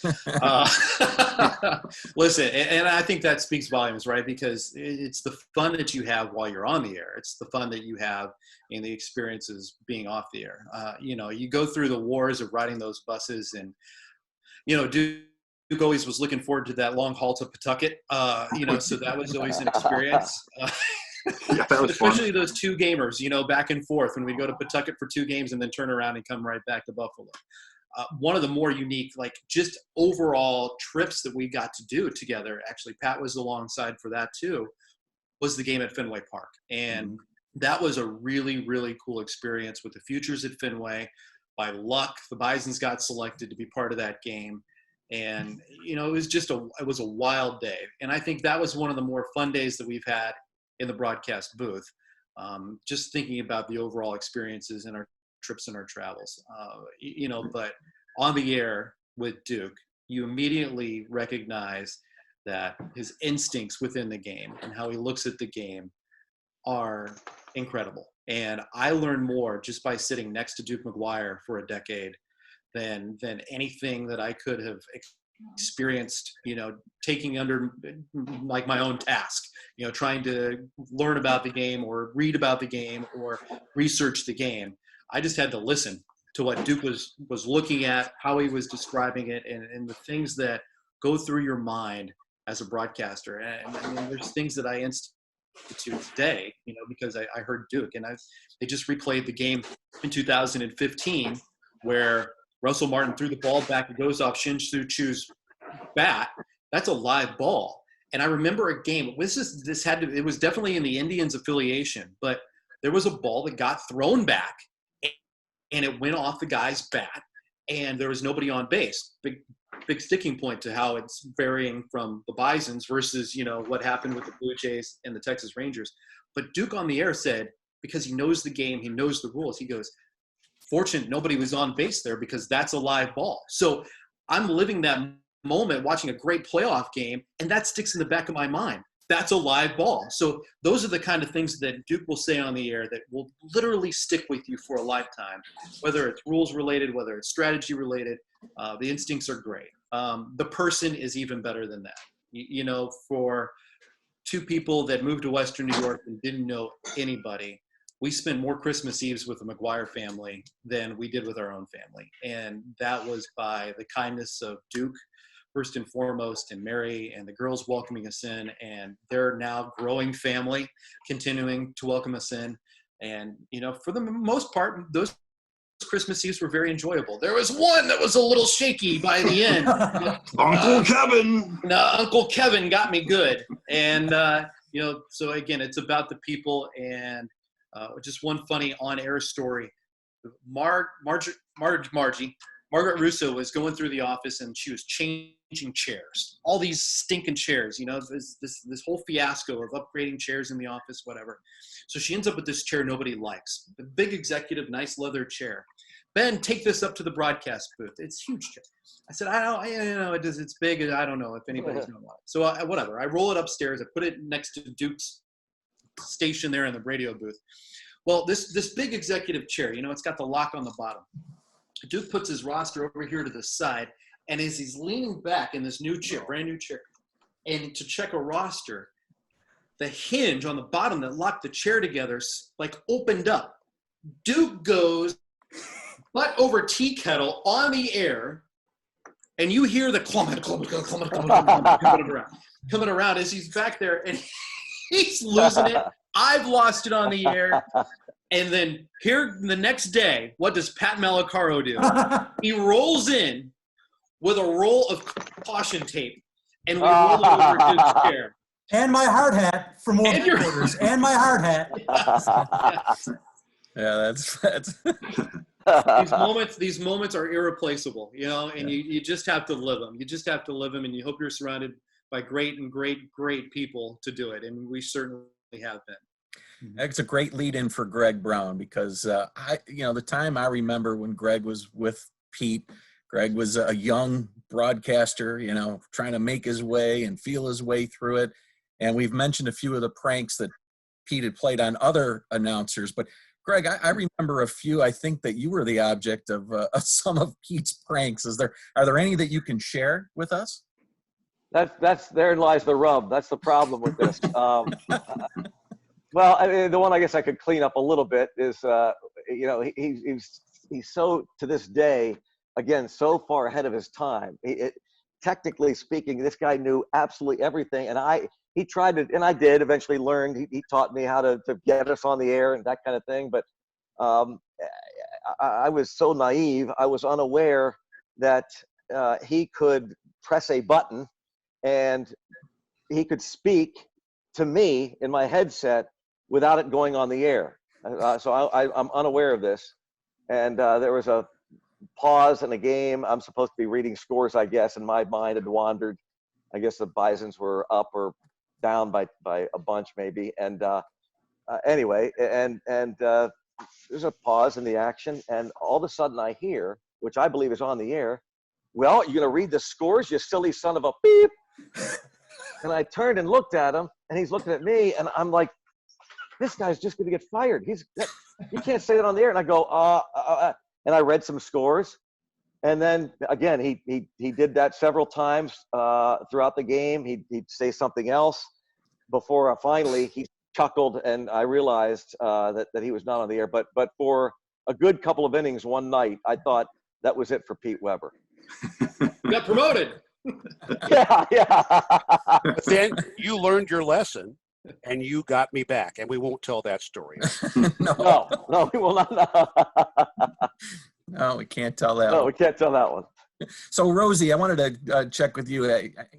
Listen, and I think that speaks volumes, right? Because it's the fun that you have while you're on the air. It's the fun that you have in the experiences being off the air. You go through the wars of riding those buses, and Duke always was looking forward to that long haul to Pawtucket. So that was always an experience. Yeah, that was especially fun. those two gamers, back and forth when we go to Pawtucket for 2 games and then turn around and come right back to Buffalo. One of the more unique, just overall trips that we got to do together, actually Pat was alongside for that too, was the game at Fenway Park. And that was a really, really cool experience with the Futures at Fenway. By luck, the Bisons got selected to be part of that game. And, it was a wild day. And I think that was one of the more fun days that we've had in the broadcast booth, just thinking about the overall experiences and our trips and our travels, but on the air with Duke, you immediately recognize that his instincts within the game and how he looks at the game are incredible. And I learned more just by sitting next to Duke McGuire for a decade than anything that I could have experienced, taking under my own task, trying to learn about the game or read about the game or research the game. I just had to listen to what Duke was looking at, how he was describing it, and the things that go through your mind as a broadcaster. And I mean, there's things that I institute today, because I heard Duke, and they just replayed the game in 2015 where Russell Martin threw the ball back. It goes off Shin-Soo Chu's bat. That's a live ball. And I remember a game. It was definitely in the Indians affiliation, but there was a ball that got thrown back, and it went off the guy's bat, and there was nobody on base. Big sticking point to how it's varying from the Bisons versus what happened with the Blue Jays and the Texas Rangers. But Duke on the air said, because he knows the game, he knows the rules. He goes, fortunate nobody was on base there because that's a live ball. So I'm living that moment watching a great playoff game, and that sticks in the back of my mind. That's a live ball. So those are the kind of things that Duke will say on the air that will literally stick with you for a lifetime, whether it's rules related, whether it's strategy related. The instincts are great. The person is even better than that. For 2 people that moved to Western New York and didn't know anybody, we spent more Christmas Eves with the McGuire family than we did with our own family. And that was by the kindness of Duke, first and foremost, and Mary and the girls welcoming us in, and their now growing family continuing to welcome us in. And, you know, for the most part, those Christmas Eves were very enjoyable. There was one that was a little shaky by the end. Uncle Kevin. No, Uncle Kevin got me good. And, you know, so again, it's about the people. And just one funny on-air story. Margaret Russo was going through the office and she was changing chairs. All these stinking chairs, you know, this whole fiasco of upgrading chairs in the office, whatever. So she ends up with this chair nobody likes. The big executive, nice leather chair. Ben, take this up to the broadcast booth. It's huge chair. I said, it's big. I don't know if anybody's going to want it. So whatever. I roll it upstairs. I put it next to Duke's station there in the radio booth. Well, this big executive chair, you know, it's got the lock on the bottom. Duke puts his roster over here to the side, and as he's leaning back in this new chair, brand new chair, and to check a roster, the hinge on the bottom that locked the chair together, like, opened up. Duke goes butt over tea kettle on the air, and you hear the coming around as he's back there, and he's losing it. I've lost it on the air. And then here the next day, what does Pat Malacaro do? He rolls in with a roll of caution tape, and we roll it over Duke's chair. And my hard hat for more quarters. And my hard hat. Yeah, that's These moments are irreplaceable, you know, and you just have to live them. You just have to live them, and you hope you're surrounded by great people to do it, and we certainly have been. That's a great lead-in for Greg Brown because the time I remember when Greg was with Pete, Greg was a young broadcaster, you know, trying to make his way and feel his way through it. And we've mentioned a few of the pranks that Pete had played on other announcers, but Greg, I remember a few. I think that you were the object of some of Pete's pranks. Are there any that you can share with us? That's therein lies the rub. That's the problem with this. Well, I mean, the one I guess I could clean up a little bit is, you know, he's so, to this day, again, so far ahead of his time. Technically speaking, this guy knew absolutely everything, and he tried to, and I did eventually learn. He taught me how to get us on the air and that kind of thing. But I was so naive, I was unaware that he could press a button and he could speak to me in my headset without it going on the air. So I'm unaware of this. And there was a pause in a game. I'm supposed to be reading scores, I guess, and my mind had wandered. I guess the Bisons were up or down by a bunch maybe. And anyway, and there's a pause in the action. And all of a sudden I hear, which I believe is on the air, "Well, you're going to read the scores, you silly son of a beep." And I turned and looked at him, and he's looking at me, and I'm like, this guy's just going to get fired. You can't say that on the air. And I go, and I read some scores. And then, again, he did that several times throughout the game. He'd say something else before finally he chuckled, and I realized that he was not on the air. But for a good couple of innings one night, I thought that was it for Pete Weber. You got promoted. Yeah. But then you learned your lesson, and you got me back, and we won't tell that story. No, we will not. No, we can't tell that. No, we can't tell that one. So, Rosie, I wanted to check with you.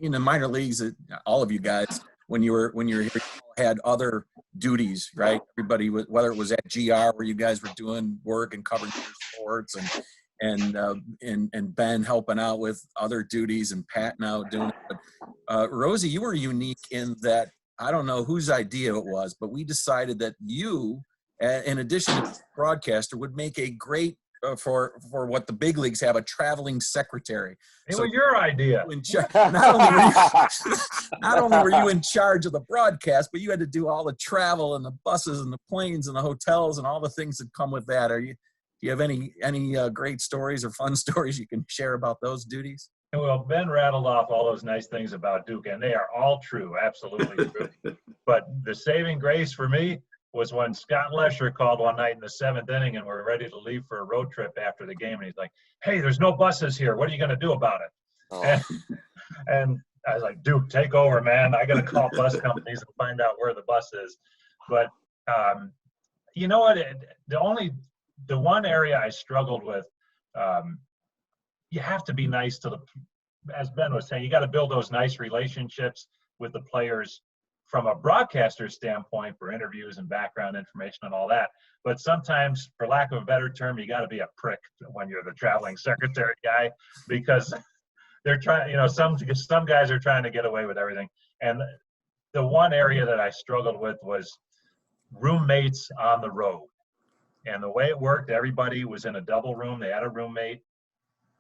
In the minor leagues, all of you guys, when you were here, you had other duties, right? Everybody, whether it was at GR where you guys were doing work and covering your sports, and Ben helping out with other duties, and Pat now doing it. But Rosie, you were unique in that, I don't know whose idea it was, but we decided that you, in addition to broadcaster, would make a great for what the big leagues have, a traveling secretary. It was your idea. Not only were you in charge of the broadcast, but you had to do all the travel and the buses and the planes and the hotels and all the things that come with that. Do you have any great stories or fun stories you can share about those duties? Well, Ben rattled off all those nice things about Duke, and they are all true, absolutely true. But the saving grace for me, was when Scott Lesher called one night in the 7th inning and we're ready to leave for a road trip after the game. And he's like, "Hey, there's no buses here. What are you going to do about it?" Oh. And I was like, "Duke, take over, man. I got to call bus companies and find out where the bus is." But you know what? The one area I struggled with, you have to be nice to as Ben was saying, you got to build those nice relationships with the players from a broadcaster standpoint for interviews and background information and all that. But sometimes, for lack of a better term, you got to be a prick when you're the traveling secretary guy, because they're trying, some guys are trying to get away with everything. And the one area that I struggled with was roommates on the road. And the way it worked, everybody was in a double room. They had a roommate.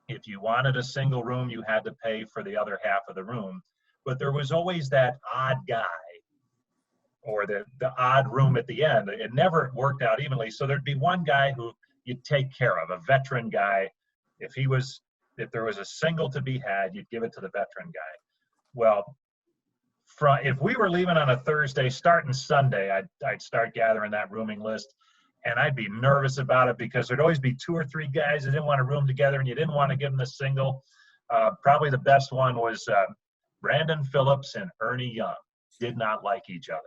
If you wanted a single room, you had to pay for the other half of the room. But there was always that odd guy or the odd room at the end. It never worked out evenly. So there'd be one guy who you'd take care of, a veteran guy. If there was a single to be had, you'd give it to the veteran guy. Well, if we were leaving on a Thursday, starting Sunday, I'd start gathering that rooming list. And I'd be nervous about it because there'd always be 2 or 3 guys that didn't want to room together and you didn't want to give them the single. Probably the best one was Brandon Phillips and Ernie Young did not like each other.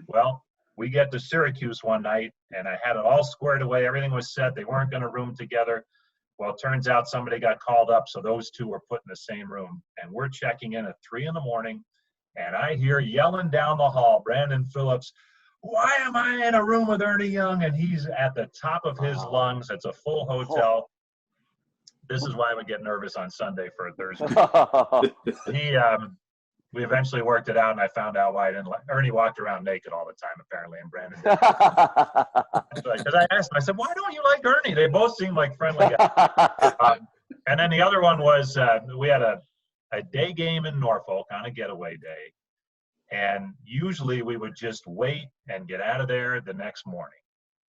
Well, we get to Syracuse one night and I had it all squared away. Everything was set. They weren't going to room together. Well, it turns out somebody got called up, so those 2 were put in the same room. And we're checking in at 3 in the morning, and I hear yelling down the hall, Brandon Phillips, "Why am I in a room with Ernie Young?" And he's at the top of his lungs. It's a full hotel. This is why I would get nervous on Sunday for a Thursday. We eventually worked it out, and I found out why I didn't like Ernie. Walked around naked all the time, apparently, and Brandon did. Because I asked him, I said, "Why don't you like Ernie?" They both seem like friendly guys. And then the other one was we had a day game in Norfolk on a getaway day. And usually we would just wait and get out of there the next morning.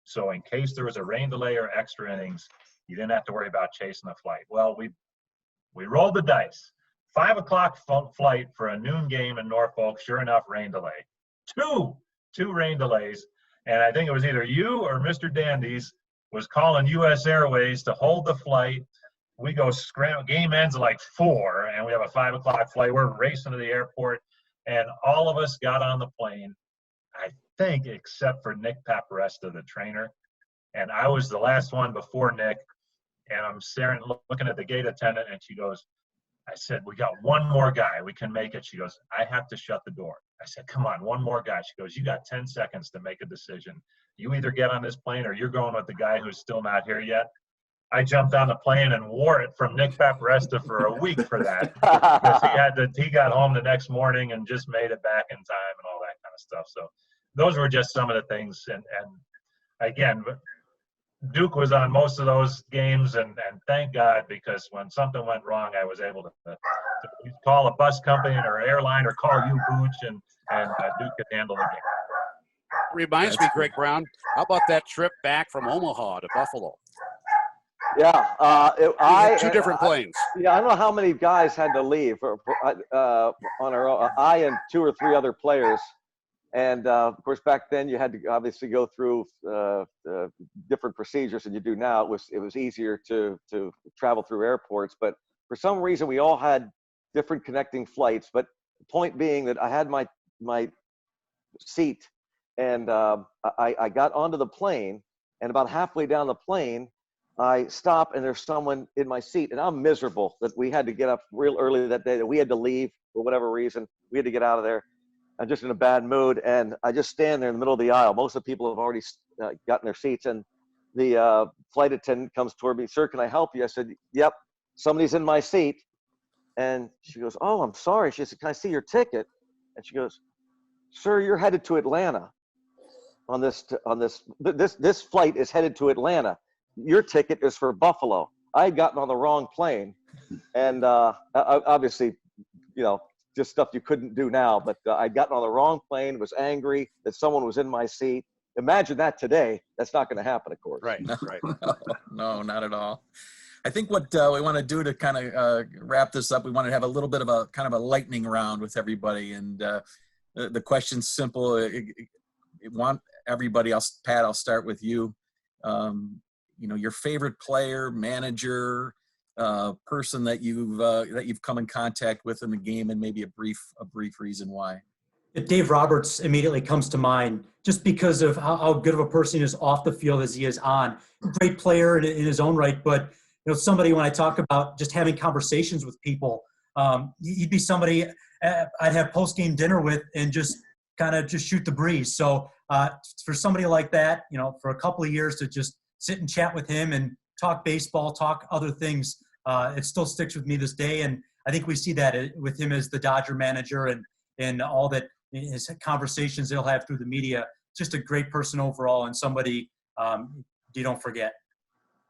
So in case there was a rain delay or extra innings, you didn't have to worry about chasing the flight. Well, we rolled the dice. 5 o'clock flight for a noon game in Norfolk. Sure enough, rain delay. Two rain delays. And I think it was either you or Mr. Dandies was calling U.S. Airways to hold the flight. We go scramble. Game ends at like 4, and we have a 5 o'clock flight. We're racing to the airport. And all of us got on the plane, I think, except for Nick Paparesta, the trainer. And I was the last one before Nick. And I'm staring, looking at the gate attendant, and she goes, I said, "We got one more guy. We can make it." She goes, "I have to shut the door." I said, "Come on, one more guy." She goes, "You got 10 seconds to make a decision. You either get on this plane or you're going with the guy who's still not here yet." I jumped on the plane and wore it from Nick Paparesta for a week for that. Because he got home the next morning and just made it back in time and all that kind of stuff. So those were just some of the things. And again, Duke was on most of those games, and thank God, because when something went wrong, I was able to call a bus company or airline or call you, Booch, and Duke could handle the game. Reminds me, Greg Brown, how about that trip back from Omaha to Buffalo? Yeah, Two different planes. I don't know how many guys had to leave on our own. I and 2 or 3 other players, and of course back then you had to obviously go through different procedures than you do now. It was easier to travel through airports, but for some reason we all had different connecting flights. But the point being that I had my seat, and I got onto the plane, and about halfway down the plane, I stop and there's someone in my seat, and I'm miserable that we had to get up real early that day, that we had to leave for whatever reason. We had to get out of there. I'm just in a bad mood, and I just stand there in the middle of the aisle. Most of the people have already gotten their seats, and the flight attendant comes toward me. "Sir, can I help you?" I said, "Yep, somebody's in my seat." And she goes, "Oh, I'm sorry." She said, "Can I see your ticket?" And she goes, "Sir, you're headed to Atlanta on this flight is headed to Atlanta. Your ticket is for Buffalo." I had gotten on the wrong plane, and obviously, just stuff you couldn't do now. But I'd gotten on the wrong plane, was angry that someone was in my seat. Imagine that today. That's not going to happen, of course. Right, right. No, not at all. I think what we want to do to kind of wrap this up, we want to have a little bit of a kind of a lightning round with everybody. And the question's simple. everybody else. Pat, I'll start with you. Your favorite player, manager, person that you've come in contact with in the game, and maybe a brief reason why. Dave Roberts immediately comes to mind, just because of how good of a person he is off the field as he is on. Great player in his own right, but somebody, when I talk about just having conversations with people, he'd be somebody I'd have post-game dinner with and just kind of just shoot the breeze. So for somebody like that, for a couple of years to just sit and chat with him and talk baseball, talk other things, it still sticks with me this day. And I think we see that with him as the Dodger manager and all that, his conversations he'll have through the media. Just a great person overall, and somebody you don't forget.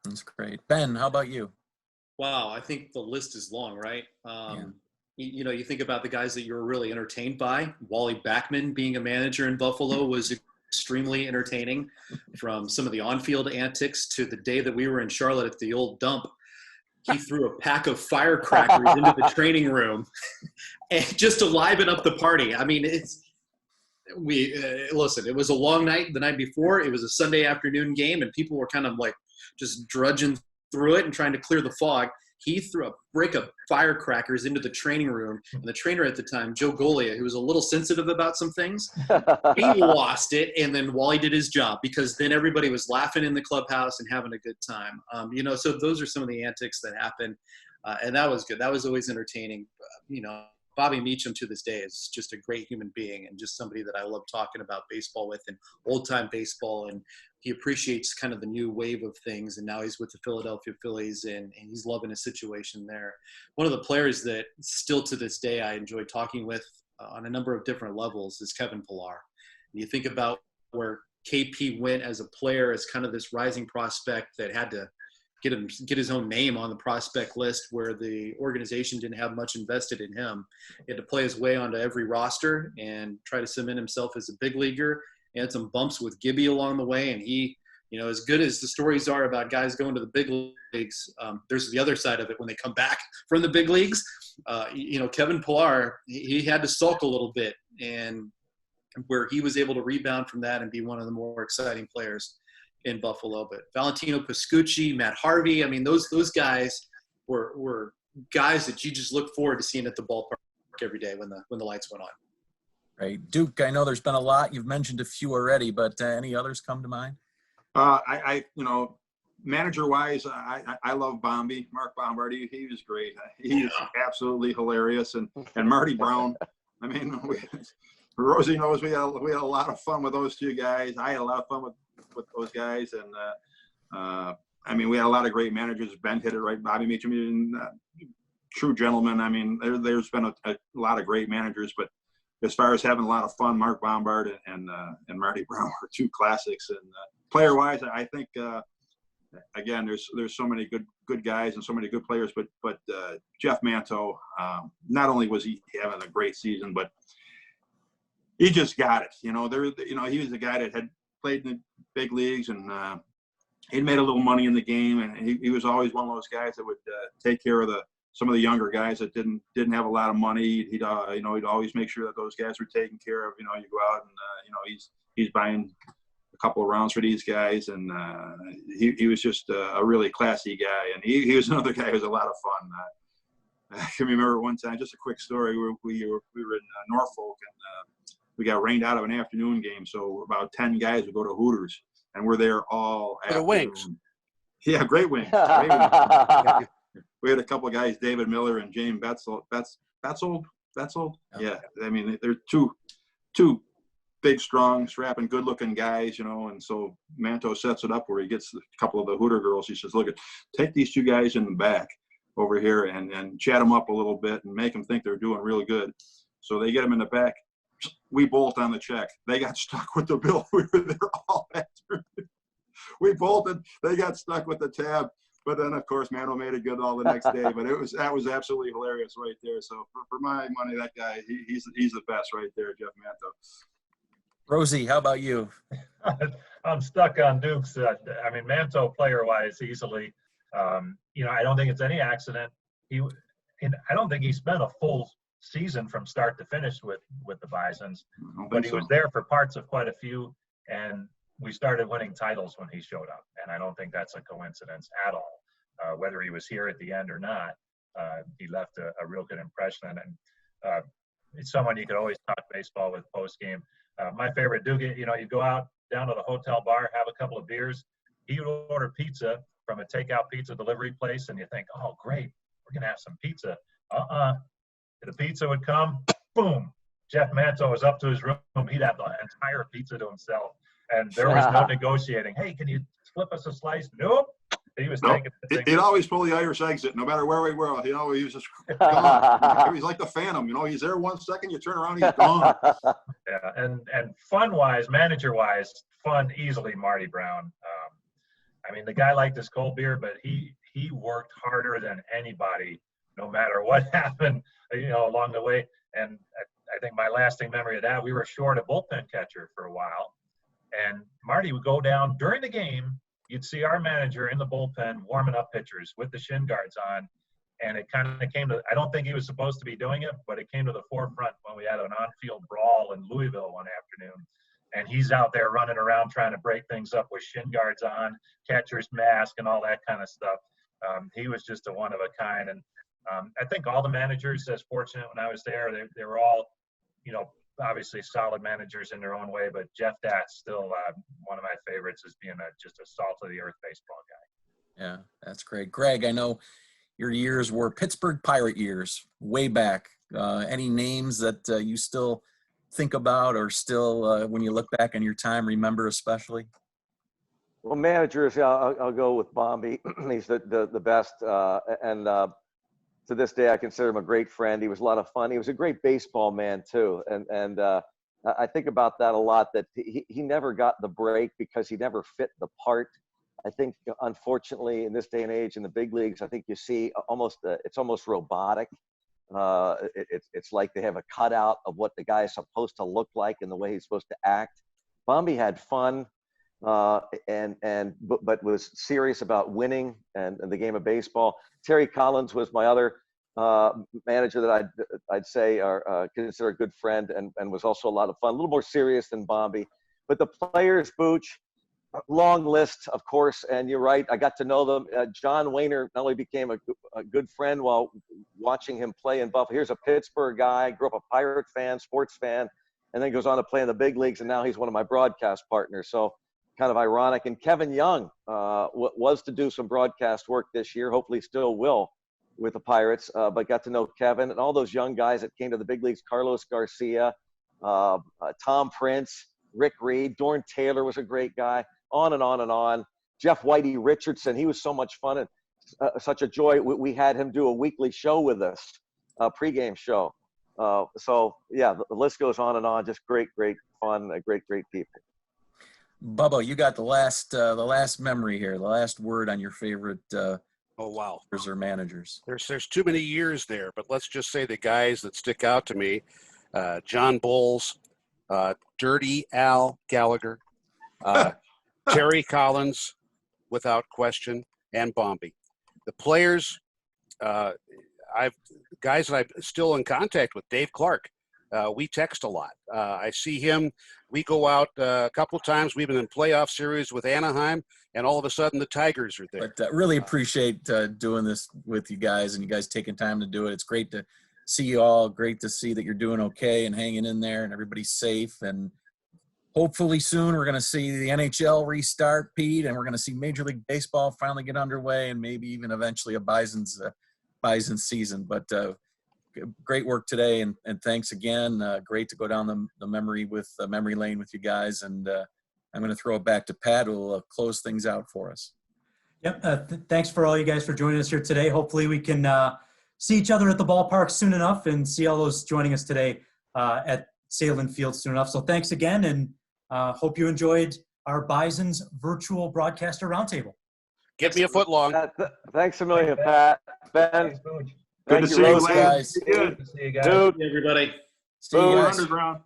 That's great. Ben, how about you? Wow, I think the list is long, right? You think about the guys that you were really entertained by. Wally Backman being a manager in Buffalo was extremely entertaining, from some of the on-field antics to the day that we were in Charlotte at the old dump. He threw a pack of firecrackers into the training room and just to liven up the party. I mean, listen, it was a long night the night before. It was a Sunday afternoon game, and people were kind of like just drudging through it and trying to clear the fog. He threw a break of firecrackers into the training room, and the trainer at the time, Joe Golia, who was a little sensitive about some things, he lost it. And then Wally did his job, because then everybody was laughing in the clubhouse and having a good time. So those are some of the antics that happened, and that was good. That was always entertaining. Bobby Meacham to this day is just a great human being, and just somebody that I love talking about baseball with, and old time baseball. And he appreciates kind of the new wave of things. And now he's with the Philadelphia Phillies, and he's loving his situation there. One of the players that still to this day I enjoy talking with on a number of different levels is Kevin Pillar. And you think about where KP went as a player, as kind of this rising prospect that had to get his own name on the prospect list, where the organization didn't have much invested in him. He had to play his way onto every roster and try to cement himself as a big leaguer. He had some bumps with Gibby along the way, and he, as good as the stories are about guys going to the big leagues, there's the other side of it when they come back from the big leagues. Kevin Pillar, he had to sulk a little bit, and where he was able to rebound from that and be one of the more exciting players in Buffalo. But Valentino Pascucci, Matt Harvey, I mean, those guys were guys that you just look forward to seeing at the ballpark every day when the lights went on. Right. Duke, I know there's been a lot. You've mentioned a few already, but any others come to mind? Manager-wise, I love Bombi, Mark Bombardi. He was great. He is absolutely hilarious. And Marty Brown. I mean, Rosie knows we had a lot of fun with those two guys. I had a lot of fun with those guys. And, we had a lot of great managers. Ben hit it right. Bobby Meacham, true gentleman. I mean, there's been a lot of great managers, but as far as having a lot of fun, Mark Bombard and Marty Brown are two classics. And player-wise, I think again, there's so many good guys and so many good players. But Jeff Manto, not only was he having a great season, but he just got it. He was a guy that had played in the big leagues, and he'd made a little money in the game, and he was always one of those guys that would take care of some of the younger guys that didn't have a lot of money. He'd always make sure that those guys were taken care of. You go out and he's buying a couple of rounds for these guys, and he was just a really classy guy. And he was another guy who was a lot of fun. I can remember one time, just a quick story. We were in Norfolk, and we got rained out of an afternoon game. So about 10 guys would go to Hooters, and we're there all afternoon. The wings. Yeah, great wings. Great wings. We had a couple of guys, David Miller and James Betzel. Yeah, I mean, they're two big, strong, strapping, good-looking guys, and so Manto sets it up where he gets a couple of the Hooter girls. He says, look, take these two guys in the back over here and chat them up a little bit and make them think they're doing really good. So they get them in the back. We bolt on the check. They got stuck with the bill. We were there all afternoon. We bolted. They got stuck with the tab. But then, of course, Manto made it good all the next day. But that was absolutely hilarious right there. So for my money, that guy, he's the best right there, Jeff Manto. Rosie, how about you? I'm stuck on Duke's. Manto player-wise, easily. I don't think it's any accident. I don't think he spent a full season from start to finish with the Bisons, but he was there for parts of quite a few. And we started winning titles when he showed up. And I don't think that's a coincidence at all. Whether he was here at the end or not, he left a real good impression. And it's someone you could always talk baseball with post game. My favorite, Doogie, you go out down to the hotel bar, have a couple of beers. He would order pizza from a takeout pizza delivery place, and you think, oh, great, we're going to have some pizza. The pizza would come, boom. Jeff Manto was up to his room. He'd have the entire pizza to himself, and there was no negotiating. Hey, can you flip us a slice? Nope. He was taking the thing. He'd always pull the Irish exit, no matter where we were. He was just gone. He's like the Phantom. He's there 1 second, you turn around, he's gone. Yeah, and fun-wise, manager-wise, fun easily Marty Brown. I mean, the guy liked his cold beer, but he worked harder than anybody, no matter what happened, along the way. And I think my lasting memory of that, we were short a bullpen catcher for a while, and Marty would go down during the game. You'd see our manager in the bullpen warming up pitchers with the shin guards on, and it kind of came to, I don't think he was supposed to be doing it, but it came to the forefront when we had an on-field brawl in Louisville one afternoon, and he's out there running around trying to break things up with shin guards on, catcher's mask, and all that kind of stuff. He was just a one of a kind, and I think all the managers, as fortunate when I was there, they were all, obviously solid managers in their own way, but Jeff Dat's still one of my favorites as being just a salt-of-the-earth baseball guy. Yeah, that's great. Greg, I know your years were Pittsburgh Pirate years, way back. Any names that you still think about or still, when you look back on your time, remember especially? Well, managers, I'll go with Bombi. He's the best. To this day, I consider him a great friend. He was a lot of fun. He was a great baseball man too. And I think about that a lot, that he never got the break because he never fit the part. I think, unfortunately, in this day and age in the big leagues, I think you see it's almost robotic. It's like they have a cutout of what the guy is supposed to look like and the way he's supposed to act. Bombi had fun, but was serious about winning and the game of baseball. Terry Collins was my other manager that I'd say or consider a good friend, and was also a lot of fun, a little more serious than Bombi. But the players, Booch, long list, of course, and you're right, I got to know them. John Wayner not only became a good friend while watching him play in Buffalo. Here's a Pittsburgh guy, grew up a Pirate fan, sports fan, and then goes on to play in the big leagues, and now he's one of my broadcast partners. So kind of ironic. And Kevin Young was to do some broadcast work this year, hopefully still will with the Pirates, but got to know Kevin and all those young guys that came to the big leagues, Carlos Garcia, Tom Prince, Rick Reed, Dorn Taylor was a great guy, on and on and on. Jeff Whitey Richardson, he was so much fun and such a joy. We had him do a weekly show with us, a pregame show. So, yeah, the list goes on and on, just great fun, great people. Bubba, you got the last memory here, the last word on your favorite Oh, wow. or managers. There's too many years there, but let's just say the guys that stick out to me, John Bowles, Dirty Al Gallagher, Terry Collins, without question, and Bombi. The players, guys that I'm still in contact with, Dave Clark. We text a lot. I see him. We go out a couple of times. We've been in playoff series with Anaheim, and all of a sudden the Tigers are there. But really appreciate doing this with you guys, and you guys taking time to do it. It's great to see you all. Great to see that you're doing okay and hanging in there, and everybody's safe. And hopefully soon we're going to see the NHL restart, Pete, and we're going to see Major League Baseball finally get underway, and maybe even eventually a Bisons season. But great work today, and thanks again. Great to go down the memory lane with you guys, and I'm going to throw it back to Pat, who will close things out for us. Yep. Thanks for all you guys for joining us here today. Hopefully we can see each other at the ballpark soon enough, and see all those joining us today at Salem Field soon enough. So thanks again, and hope you enjoyed our Bisons virtual broadcaster roundtable. Get me a foot long. Thanks a million, Pat. Ben. Good to see you, guys. Good. Good to see you guys. Dude. Everybody. See you guys. Underground.